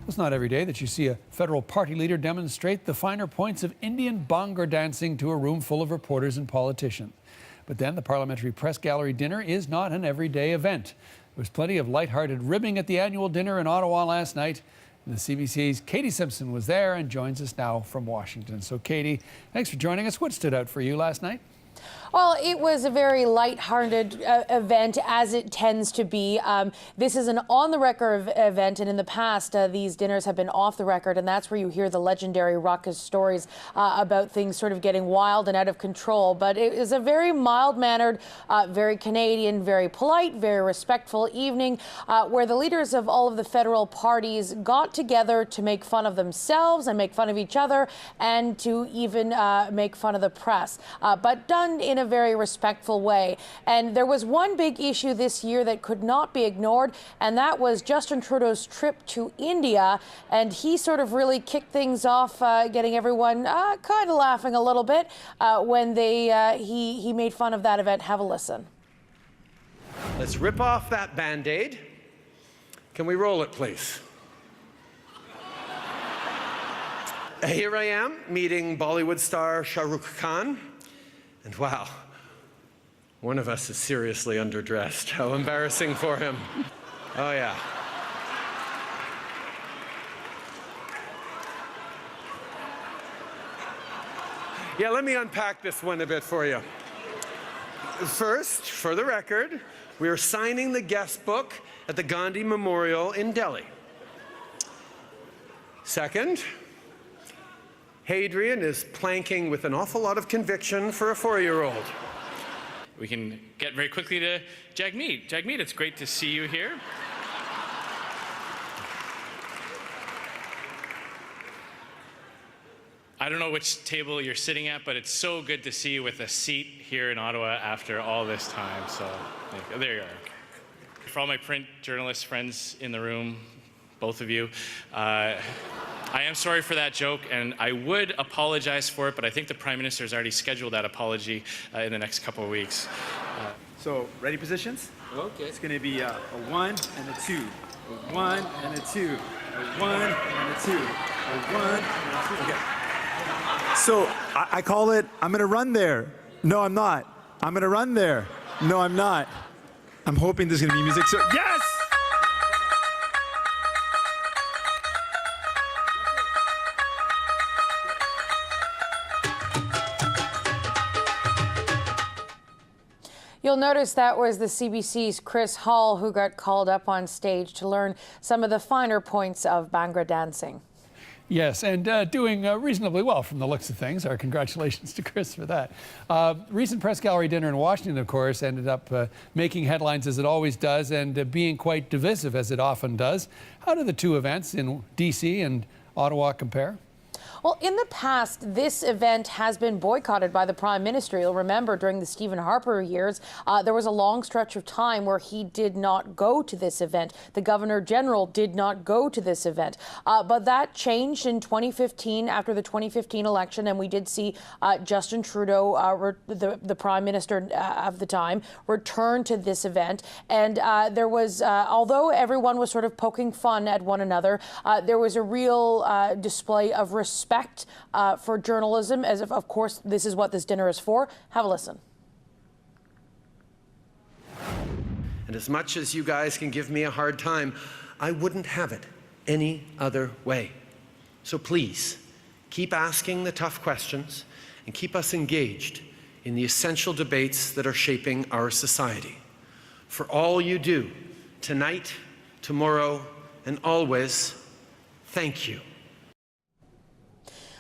It's not every day that you see a federal party leader demonstrate the finer points of Indian bhangra dancing to a room full of reporters and politicians. But then the Parliamentary Press Gallery dinner is not an everyday event. There was plenty of lighthearted ribbing at the annual dinner in Ottawa last night. And the CBC's Katie Simpson was there and joins us now from Washington. So Katie, thanks for joining us. What stood out for you last night? Well, it was a very lighthearted event, as it tends to be. This is an on-the-record event, and in the past, these dinners have been off the record, and that's where you hear the legendary ruckus stories about things sort of getting wild and out of control. But it is a very mild-mannered, very Canadian, very polite, very respectful evening where the leaders of all of the federal parties got together to make fun of themselves and make fun of each other and to even make fun of the press, but done in a very respectful way. And there was one big issue this year that could not be ignored, and that was Justin Trudeau's trip to India. And he sort of really kicked things off, getting everyone kind of laughing a little bit when he made fun of that event. Have a listen. Let's rip off that Band-Aid. Can we roll it, please? Here I am, meeting Bollywood star Shah Rukh Khan. And wow, one of us is seriously underdressed. How embarrassing for him. Oh, yeah. Yeah, let me unpack this one a bit for you. First, for the record, we are signing the guest book at the Gandhi Memorial in Delhi. Second, Hadrian is planking with an awful lot of conviction for a 4-year-old. We can get very quickly to Jagmeet. Jagmeet, it's great to see you here. I don't know which table you're sitting at, but it's so good to see you with a seat here in Ottawa after all this time. So there you are. For all my print journalist friends in the room, both of you, I am sorry for that joke, and I would apologize for it, but I think the Prime Minister has already scheduled that apology in the next couple of weeks. So, ready positions? Okay. It's going to be a 1 and a 2, a 1 and a 2, a 1 and a 2, a 1 and a 2. Okay. So, I call it, I'm going to run there. No, I'm not. I'm going to run there. No, I'm not. I'm hoping there's going to be music. So, yes! You'll notice that was the CBC's Chris Hall who got called up on stage to learn some of the finer points of Bhangra dancing. Yes, and doing reasonably well from the looks of things. Our congratulations to Chris for that. Recent Press Gallery dinner in Washington, of course, ended up making headlines as it always does and being quite divisive as it often does. How do the two events in D.C. and Ottawa compare? Well, in the past, this event has been boycotted by the Prime Minister. You'll remember during the Stephen Harper years, there was a long stretch of time where he did not go to this event. The Governor General did not go to this event. But that changed in 2015 after the 2015 election, and we did see Justin Trudeau, the Prime Minister of the time, return to this event. And there was, although everyone was sort of poking fun at one another, there was a real display of respect for journalism, as if, of course, this is what this dinner is for. Have a listen. And as much as you guys can give me a hard time, I wouldn't have it any other way. So please, keep asking the tough questions and keep us engaged in the essential debates that are shaping our society. For all you do, tonight, tomorrow, and always, thank you.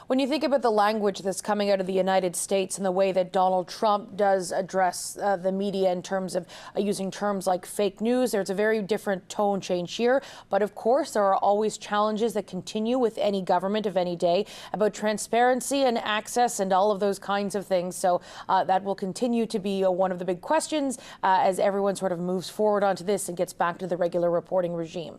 When you think about the language that's coming out of the United States and the way that Donald Trump does address the media in terms of using terms like fake news, there's a very different tone change here. But of course, there are always challenges that continue with any government of any day about transparency and access and all of those kinds of things. So that will continue to be one of the big questions as everyone sort of moves forward onto this and gets back to the regular reporting regime.